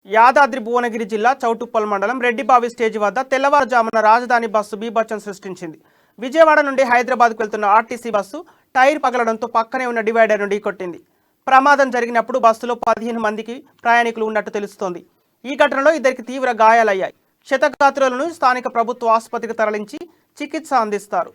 యాదాద్రి భువనగిరి జిల్లా చౌటుప్పల్ మండలం రెడ్డిబావి స్టేజ్ వద్ద తెల్లవారుజామున రాజధాని బస్సు బీభత్సం సృష్టించింది. విజయవాడ నుండి హైదరాబాద్కు వెళ్తున్న ఆర్టీసీ బస్సు టైర్ పగలడంతో పక్కనే ఉన్న డివైడర్ నుండి కొట్టింది. ప్రమాదం జరిగినప్పుడు బస్సులో 15 మందికి ప్రయాణికులు ఉన్నట్టు తెలుస్తోంది. ఈ ఘటనలో ఇద్దరికి తీవ్ర గాయాలయ్యాయి. క్షతగాత్రులను స్థానిక ప్రభుత్వ ఆసుపత్రికి తరలించి చికిత్స అందిస్తారు.